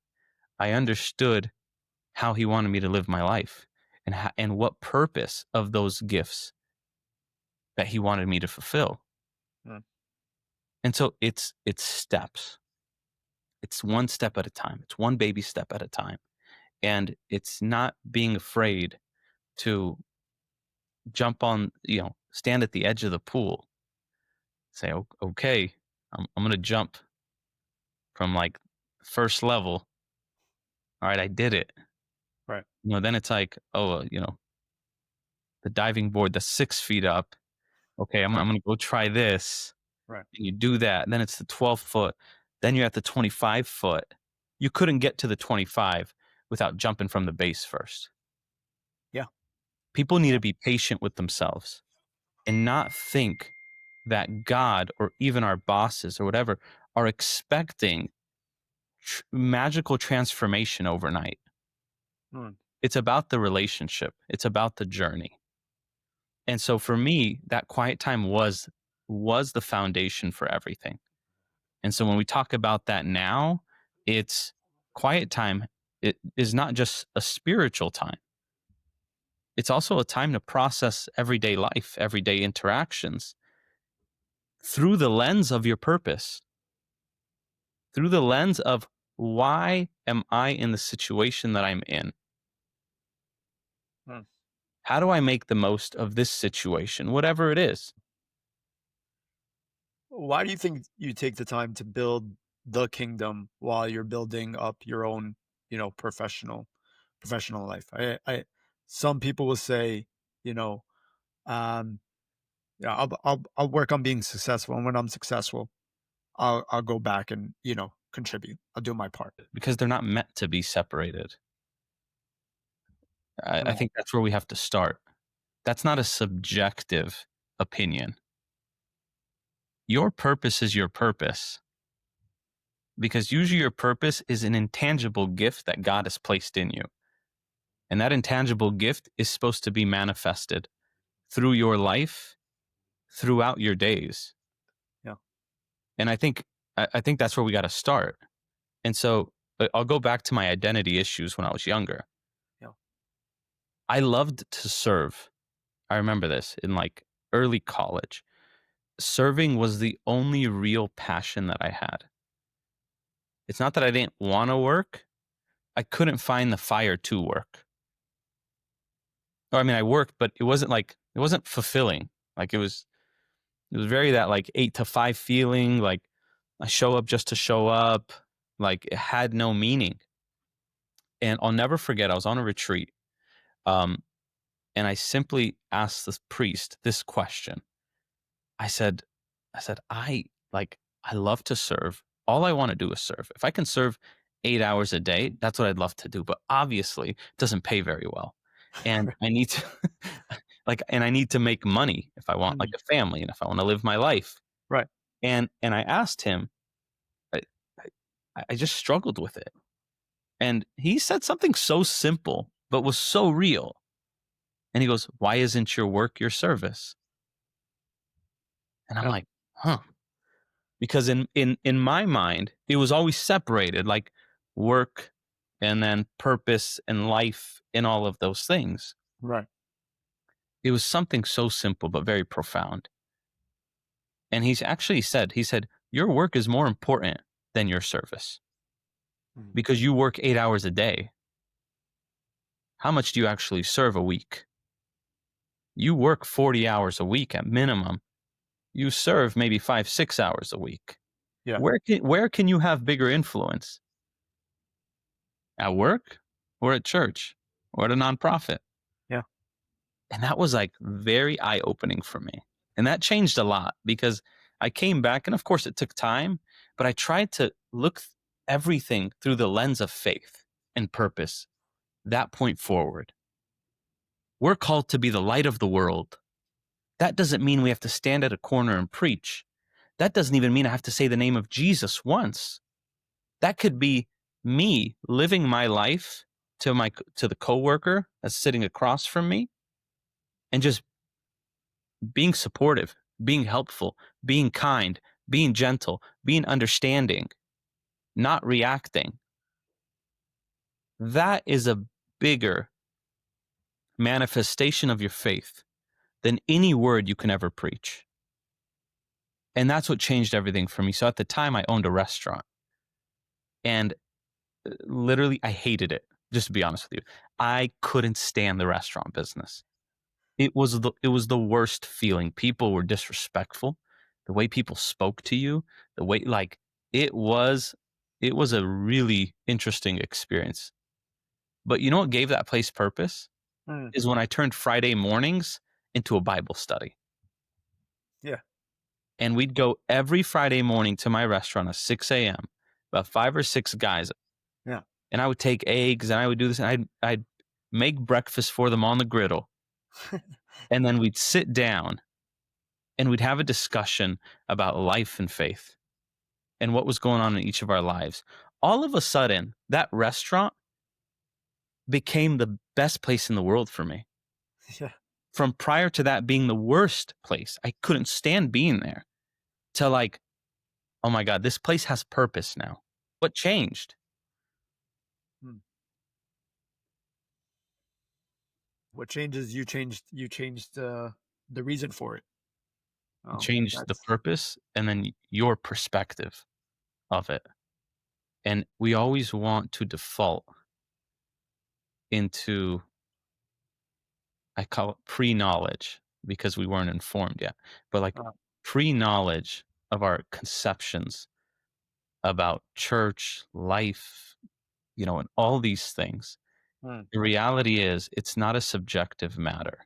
Speaker 1: I understood how he wanted me to live my life and what purpose of those gifts that he wanted me to fulfill.
Speaker 2: mm.
Speaker 1: And so it's steps. It's one step at a time. It's one baby step at a time. And it's not being afraid to jump on, stand at the edge of the pool, say, okay, I'm going to jump from like first level. All right, I did it.
Speaker 2: Right.
Speaker 1: Then it's like, oh, the diving board that's 6 feet up. Okay, I'm,
Speaker 2: Right.
Speaker 1: I'm going to go try this.
Speaker 2: Right.
Speaker 1: And you do that. And then it's the 12 foot. Then you're at the 25 foot. You couldn't get to the 25 without jumping from the base first.
Speaker 2: Yeah.
Speaker 1: People need
Speaker 2: Yeah.
Speaker 1: to be patient with themselves and not think that God or even our bosses or whatever are expecting magical transformation overnight.
Speaker 2: Mm,
Speaker 1: It's about the relationship. It's about the journey. And so for me, that quiet time was the foundation for everything. And so when we talk about that now, it's quiet time. It is not just a spiritual time. It's also a time to process everyday life, everyday interactions through the lens of your purpose, through the lens of why am I in the situation that I'm in?
Speaker 2: mm.
Speaker 1: How do I make the most of this situation, whatever it is?
Speaker 2: Why do you think you take the time to build the kingdom while you're building up your own, professional life? Some people will say, you know, um, yeah, I'll work on being successful, and when I'm successful, I'll go back and contribute. I'll do my part.
Speaker 1: Because they're not meant to be separated. I
Speaker 2: Mm,
Speaker 1: think that's where we have to start. That's not a subjective opinion. Your purpose is your purpose because usually your purpose is an intangible gift that God has placed in you. And that intangible gift is supposed to be manifested through your life, throughout your days.
Speaker 2: yeah,
Speaker 1: And I think that's where we got to start. And so I'll go back to my identity issues when I was younger.
Speaker 2: yeah.
Speaker 1: I loved to serve. I remember this in like early college. Serving was the only real passion that I had. It's not that I didn't want to work, I couldn't find the fire to work. Or I mean, I worked, but it wasn't fulfilling. Like it was very that like 8 to 5 feeling. Like I show up just to show up. Like it had no meaning. And I'll never forget. I was on a retreat, um, and I simply asked the priest this question. I said, I like, I love to serve. All I want to do is serve. If I can serve 8 hours a day, that's what I'd love to do. But obviously, it doesn't pay very well. And I need to, like, and I need to make money if I want like
Speaker 2: Mm.
Speaker 1: a family and if I want to live my life.
Speaker 2: Right.
Speaker 1: And I asked him, I, I just struggled with it. And he said something so simple, but was so real. And he goes, "Why isn't your work your service?" And I'm
Speaker 2: Yeah.
Speaker 1: like, huh. Because in my mind, it was always separated, like work and then purpose and life and all of those things.
Speaker 2: Right.
Speaker 1: It was something so simple but very profound. And he's actually said, he said, "Your work is more important than your service
Speaker 2: Mm.
Speaker 1: because you work 8 hours a day. How much do you actually serve a week? You work 40 hours a week at minimum. You serve maybe 5, 6 hours a week.
Speaker 2: Yeah.
Speaker 1: Where can you have bigger influence? At work or at church or at a nonprofit?"
Speaker 2: Yeah.
Speaker 1: And that was like very eye opening for me. And that changed a lot because I came back, and of course it took time, but I tried to look everything through the lens of faith and purpose. That point forward, we're called to be the light of the world. That doesn't mean we have to stand at a corner and preach. That doesn't even mean I have to say the name of Jesus once. That could be me living my life to the coworker that's sitting across from me and just being supportive, being helpful, being kind, being gentle, being understanding, not reacting. That is a bigger manifestation of your faith than any word you can ever preach. And that's what changed everything for me. So at the time, I owned a restaurant, and literally, I hated it. Just to be honest with you, I couldn't stand the restaurant business. It was the worst feeling. People were disrespectful. The way people spoke to you, the way like it was it was a really interesting experience. But you know what gave that place purpose?
Speaker 2: Mm.
Speaker 1: Is when I turned Friday mornings into a Bible study.
Speaker 2: Yeah.
Speaker 1: And we'd go every Friday morning to my restaurant at 6 a.m., about 5 or 6 guys,
Speaker 2: Yeah.
Speaker 1: and I would take eggs and I would do this, and I'd make breakfast for them on the griddle, and then we'd sit down and we'd have a discussion about life and faith and what was going on in each of our lives. All of a sudden, that restaurant became the best place in the world for me.
Speaker 2: Yeah.
Speaker 1: From prior to that being the worst place, I couldn't stand being there, to like, oh my God, this place has purpose now. What changed?
Speaker 2: Mm. What changes? You changed the reason for it.
Speaker 1: It
Speaker 2: Oh,
Speaker 1: changed the
Speaker 2: that's
Speaker 1: purpose and then your perspective of it. And we always want to default into, I call it pre-knowledge because we weren't informed yet, but like
Speaker 2: uh,
Speaker 1: pre-knowledge of our conceptions about church, life, and all these things.
Speaker 2: mm.
Speaker 1: The reality is it's not a subjective matter.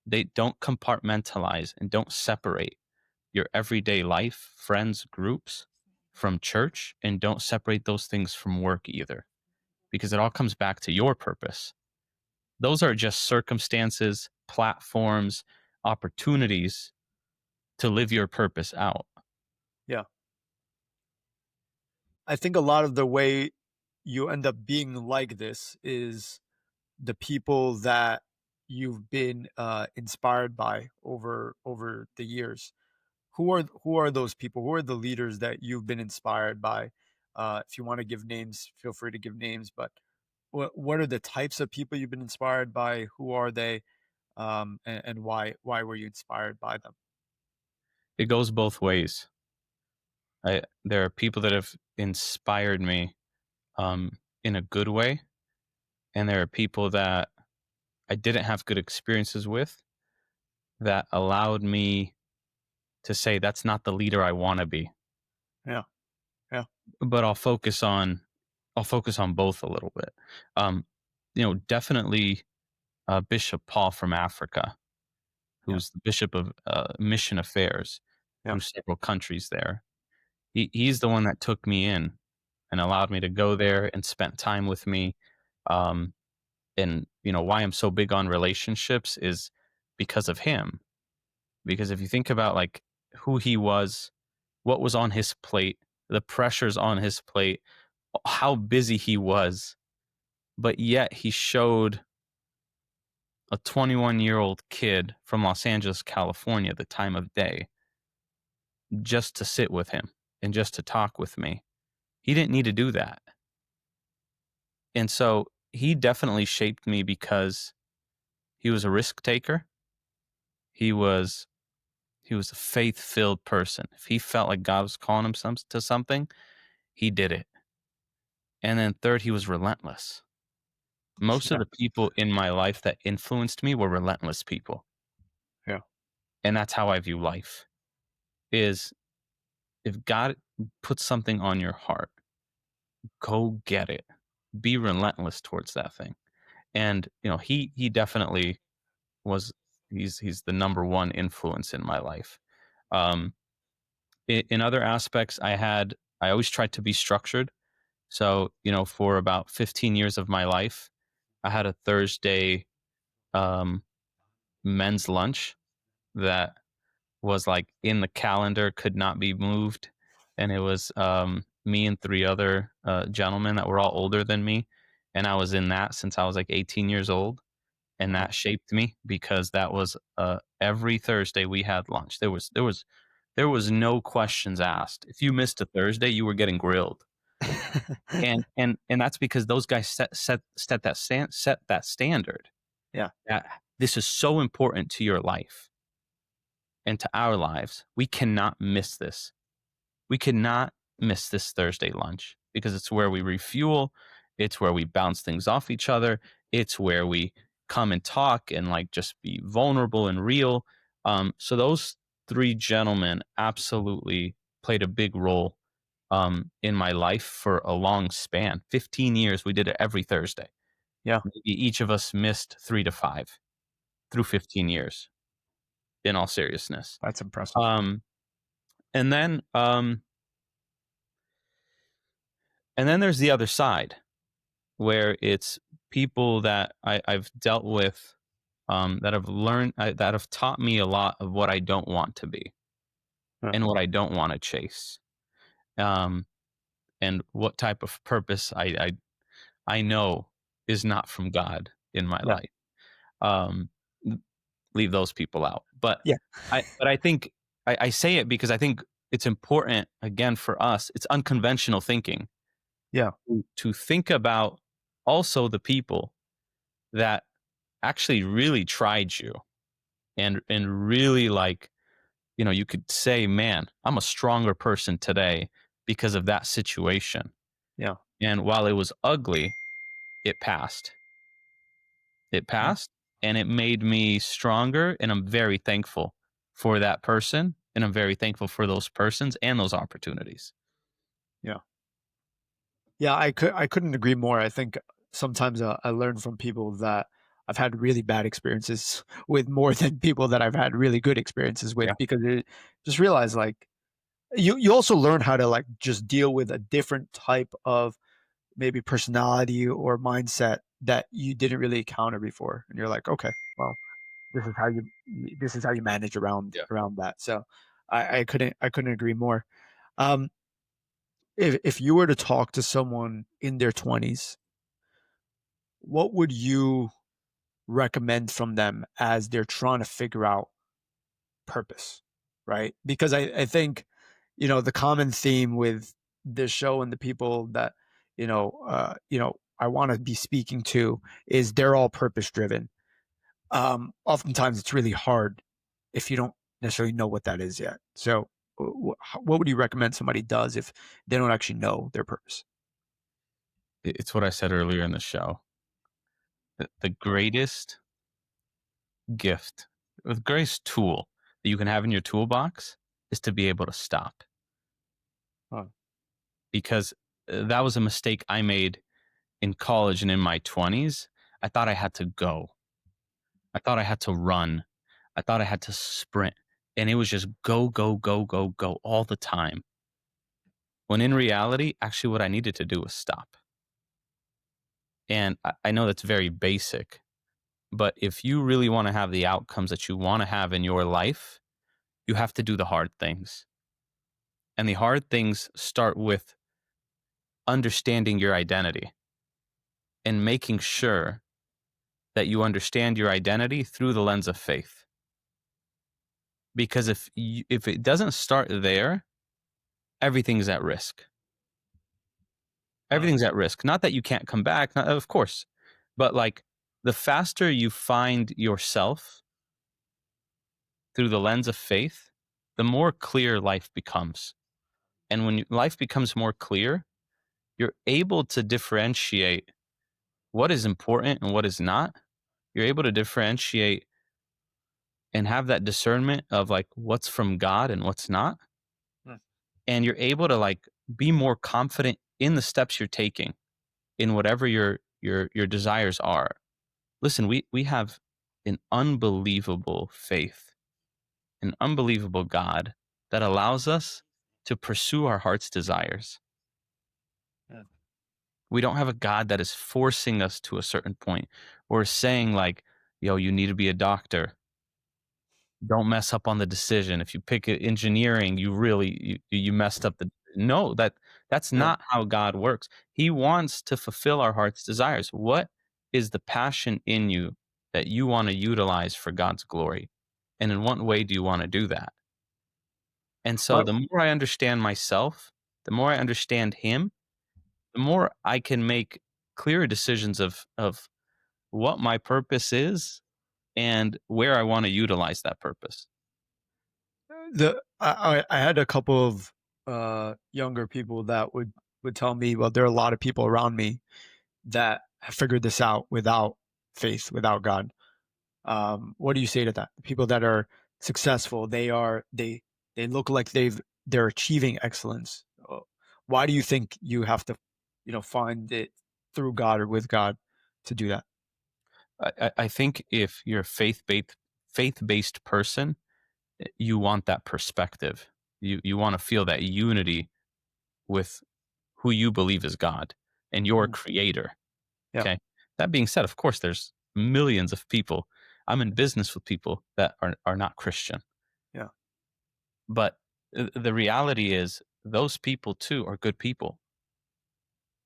Speaker 1: They don't compartmentalize and don't separate your everyday life, friends, groups from church, and don't separate those things from work either, because it all comes back to your purpose. Those are just circumstances, platforms, opportunities to live your purpose out.
Speaker 2: Yeah. I think a lot of the way you end up being like this is the people that you've been inspired by over the years. Who are those people? Who are the leaders that you've been inspired by? If you want to give names, feel free to give names. But what are the types of people you've been inspired by? Who are they? And why were you inspired by them?
Speaker 1: It goes both ways. There are people that have inspired me in a good way, and there are people that I didn't have good experiences with that allowed me to say that's not the leader I want to be.
Speaker 2: Yeah, yeah,
Speaker 1: But I'll focus on both a little bit. Um, definitely Bishop Paul from Africa,
Speaker 2: yeah,
Speaker 1: who's the bishop of mission affairs
Speaker 2: yeah,
Speaker 1: through several countries there. He's the one that took me in and allowed me to go there and spent time with me. Um, and why I'm so big on relationships is because of him. Because if you think about like who he was, what was on his plate, the pressures on his plate, how busy he was, but yet he showed a 21-year-old kid from Los Angeles, California, the time of day just to sit with him and just to talk with me. He didn't need to do that. And so he definitely shaped me because he was a risk taker. He was he was a faith-filled person. If he felt like God was calling him to something, he did it. And then third, he was relentless. Most of
Speaker 2: Yeah.
Speaker 1: the people in my life that influenced me were relentless people.
Speaker 2: Yeah.
Speaker 1: And that's how I view life. Is if God puts something on your heart, go get it. Be relentless towards that thing. And he definitely was he's the number one influence in my life. Um in other aspects, I always tried to be structured. So, for about 15 years of my life, I had a Thursday um men's lunch that was like in the calendar, could not be moved. And it was me and three other gentlemen that were all older than me. And I was in that since I was like 18 years old. And
Speaker 2: Uh-huh.
Speaker 1: that shaped me because that was every Thursday we had lunch. There was no questions asked. If you missed a Thursday, you were getting grilled. And that's because those guys set that standard.
Speaker 2: Yeah.
Speaker 1: That this is so important to your life and to our lives. We cannot miss this. We cannot miss this Thursday lunch because it's where we refuel. It's where we bounce things off each other. It's where we come and talk and like just be vulnerable and real. So those three gentlemen absolutely played a big role in my life for a long span. 15 years, we did it every Thursday.
Speaker 2: Yeah.
Speaker 1: Maybe each of us missed 3 to 5 through 15 years, in all seriousness.
Speaker 2: That's impressive.
Speaker 1: Um, and then um, and then there's the other side where it's people that I've dealt with that have learned that have taught me a lot of what I don't want to be
Speaker 2: Yeah.
Speaker 1: and what I don't want to chase, um, and what type of purpose I know is not from God in my
Speaker 2: Yeah.
Speaker 1: life. Um, Leave those people out, but
Speaker 2: Yeah.
Speaker 1: I think I say it because I think it's important again for us. It's unconventional thinking
Speaker 2: Yeah.
Speaker 1: to think about also the people that actually really tried you and really like, you could say, man, I'm a stronger person today because of that situation.
Speaker 2: Yeah.
Speaker 1: And while it was ugly, it passed. It
Speaker 2: Yeah.
Speaker 1: passed and it made me stronger. And I'm very thankful for that person. And I'm very thankful for those persons and those opportunities.
Speaker 2: Yeah. Yeah, I couldn't agree more. I think sometimes I learn from people that I've had really bad experiences with more than people that I've had really good experiences
Speaker 1: Yeah.
Speaker 2: with because it just realize like you also learn how to like just deal with a different type of maybe personality or mindset that you didn't really encounter before, and you're like, okay, well, this is how you manage
Speaker 1: Yeah.
Speaker 2: around that. So I couldn't agree more. Um, if you were to talk to someone in their 20s, what would you recommend from them as they're trying to figure out purpose, right? Because I think, the common theme with this show and the people that, I want to be speaking to is they're all purpose driven. Oftentimes it's really hard if you don't necessarily know what that is yet. So, what would you recommend somebody does if they don't actually know their purpose?
Speaker 1: It's what I said earlier in the show. The greatest gift, the greatest tool that you can have in your toolbox is to be able to stop.
Speaker 2: Huh.
Speaker 1: Because that was a mistake I made in college and in my 20s. I thought I had to go. I thought I had to run. I thought I had to sprint. And it was just go, go, go, go, go all the time. When in reality, actually, what I needed to do was stop. And I know that's very basic, But if you really want to have the outcomes that you want to have in your life, you have to do the hard things. And the hard things start with understanding your identity and making sure that you understand your identity through the lens of faith. Because if it doesn't start there, everything's at risk.
Speaker 2: Uh,
Speaker 1: Everything's at risk. Not that you can't come back, of course, but like the faster you find yourself through the lens of faith, the more clear life becomes. And when life becomes more clear, you're able to differentiate what is important and what is not. You're able to differentiate and have that discernment of like what's from God and what's not.
Speaker 2: mm,
Speaker 1: And you're able to like be more confident in the steps you're taking in whatever your desires are. Listen, we have an unbelievable faith, an unbelievable God that allows us to pursue our heart's desires.
Speaker 2: yeah.
Speaker 1: We don't have a God that is forcing us to a certain point or saying like, yo, you need to be a doctor. Don't mess up on the decision. If you pick engineering, you messed up the no, that's
Speaker 2: Yeah.
Speaker 1: not how God works. He wants to fulfill our heart's desires. What is the passion in you that you want to utilize for God's glory? And in what way do you want to do that? And so
Speaker 2: But
Speaker 1: the more I understand myself, the more I understand him, the more I can make clearer decisions of what my purpose is and where I want to utilize that purpose.
Speaker 2: I had a couple of younger people that would tell me, well, there are a lot of people around me that have figured this out without faith, without God. What do you say to that? People that are successful, they look like they're achieving excellence. Why do you think you have to, find it through God or with God to do that?
Speaker 1: I think if you're a faith-based person, you want that perspective. You wanna feel that unity with who you believe is God and your
Speaker 2: Mm,
Speaker 1: creator,
Speaker 2: yeah,
Speaker 1: okay? That being said, of course, there's millions of people. I'm in business with people that are not Christian,
Speaker 2: yeah,
Speaker 1: but the reality is those people too are good people.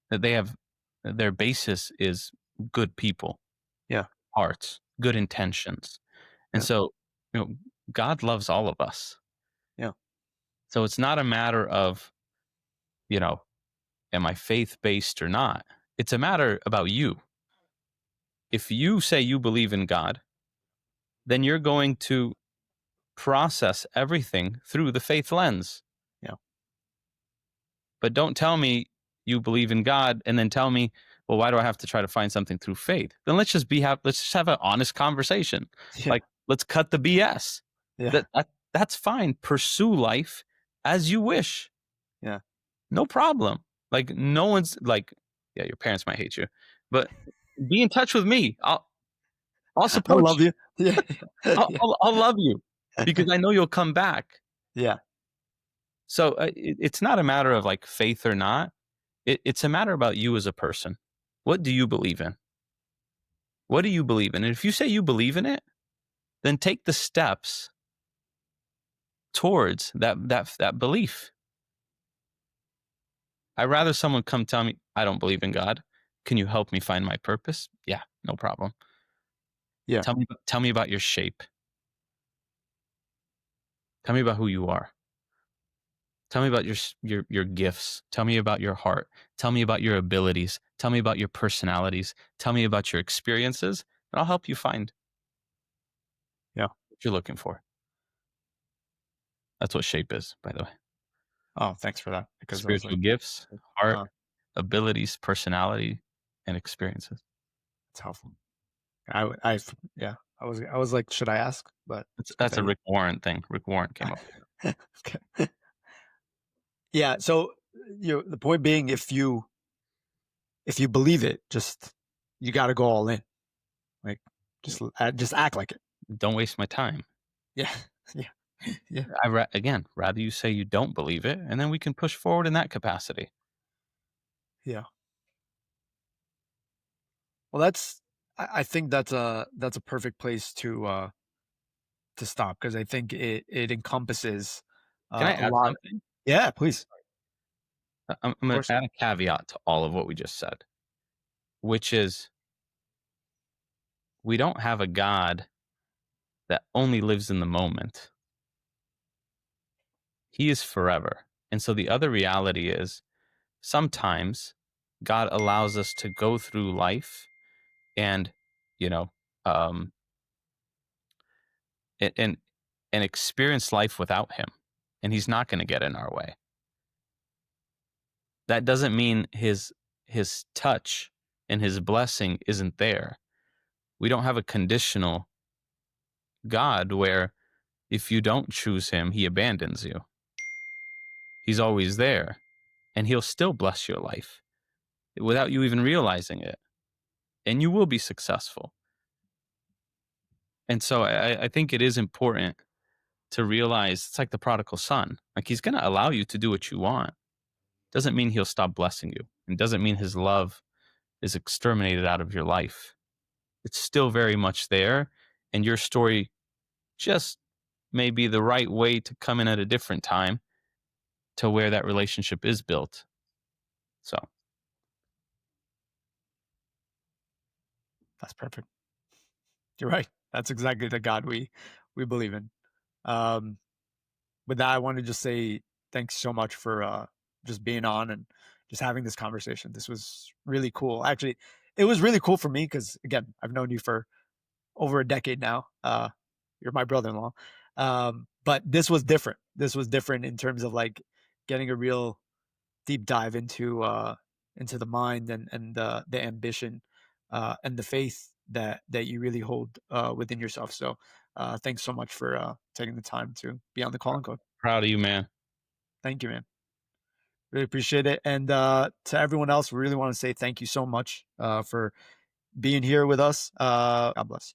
Speaker 1: That they have their basis is good people,
Speaker 2: yeah,
Speaker 1: hearts, good intentions. And
Speaker 2: yeah,
Speaker 1: so, you know, God loves all of us.
Speaker 2: yeah,
Speaker 1: So it's not a matter of, you know, am I faith based or not? It's a matter about you. If you say you believe in God, then you're going to process everything through the faith lens.
Speaker 2: yeah,
Speaker 1: But don't tell me you believe in God and then tell me, well, why do I have to try to find something through faith? Then let's just have an honest conversation.
Speaker 2: yeah,
Speaker 1: Like let's cut the BS.
Speaker 2: yeah,
Speaker 1: That's fine. Pursue life as you wish.
Speaker 2: yeah.
Speaker 1: No problem. Like no one's like, yeah, your parents might hate you, but be in touch with me. I'll
Speaker 2: I
Speaker 1: support
Speaker 2: love
Speaker 1: you.
Speaker 2: you. Yeah, yeah,
Speaker 1: I'll love you because I know you'll come back.
Speaker 2: yeah,
Speaker 1: So it's not a matter of like faith or not. It's a matter about you as a person. What do you believe in? What do you believe in? And if you say you believe in it, then take the steps towards that belief. I'd rather someone come tell me I don't believe in God. Can you help me find my purpose? Yeah, no problem.
Speaker 2: yeah,
Speaker 1: Tell me about your shape. Tell me about who you are. Tell me about your gifts. Tell me about your heart. Tell me about your abilities. Tell me about your personalities. Tell me about your experiences, and I'll help you find
Speaker 2: yeah.
Speaker 1: what you're looking for. That's what shape is, by the way.
Speaker 2: Oh, thanks for that. Because I was
Speaker 1: Spiritual
Speaker 2: like,
Speaker 1: gifts, heart,
Speaker 2: uh,
Speaker 1: abilities, personality, and experiences.
Speaker 2: it's helpful. Yeah. I was like, should I ask? But it's good
Speaker 1: That's
Speaker 2: that
Speaker 1: a
Speaker 2: you.
Speaker 1: Rick Warren thing. Rick Warren came up with it.
Speaker 2: Okay. Yeah. So the point being, if you believe it, just you got to go all in. Like, just act like it.
Speaker 1: Don't waste my time.
Speaker 2: Yeah. Yeah. Yeah.
Speaker 1: Again, rather you say you don't believe it, and then we can push forward in that capacity.
Speaker 2: Yeah. Well, that's I think that's a perfect place to stop because I think it encompasses
Speaker 1: Can I
Speaker 2: a
Speaker 1: add
Speaker 2: lot.
Speaker 1: something?
Speaker 2: Yeah, please.
Speaker 1: I'm
Speaker 2: Of
Speaker 1: gonna
Speaker 2: course.
Speaker 1: add a caveat to all of what we just said, which is we don't have a God that only lives in the moment. He is forever. And so the other reality is sometimes God allows us to go through life and, you know, um, and and, and experience life without Him, and He's not going to get in our way. That doesn't mean His touch and His blessing isn't there. We don't have a conditional God where if you don't choose Him, He abandons you. He's always there, and He'll still bless your life without you even realizing it, and you will be successful. And so I think it is important to realize it's like the prodigal son. Like he's going to allow you to do what you want. Doesn't mean he'll stop blessing you. And doesn't mean his love is exterminated out of your life. It's still very much there. And your story just may be the right way to come in at a different time to where that relationship is built. So
Speaker 2: That's perfect. You're right. That's exactly the God we believe in. Um, with that, I want to just say thanks so much for just being on and just having this conversation. This was really cool. Actually, it was really cool for me because again, I've known you for over a decade now. You're my brother-in-law. But this was different. This was different in terms of like getting a real deep dive into the mind and the ambition and the faith that you really hold within yourself. So thanks so much for taking the time to be on the calling code.
Speaker 1: proud of you, man.
Speaker 2: Thank you, man. Really appreciate it. And to everyone else, we really want to say thank you so much for being here with us. God bless.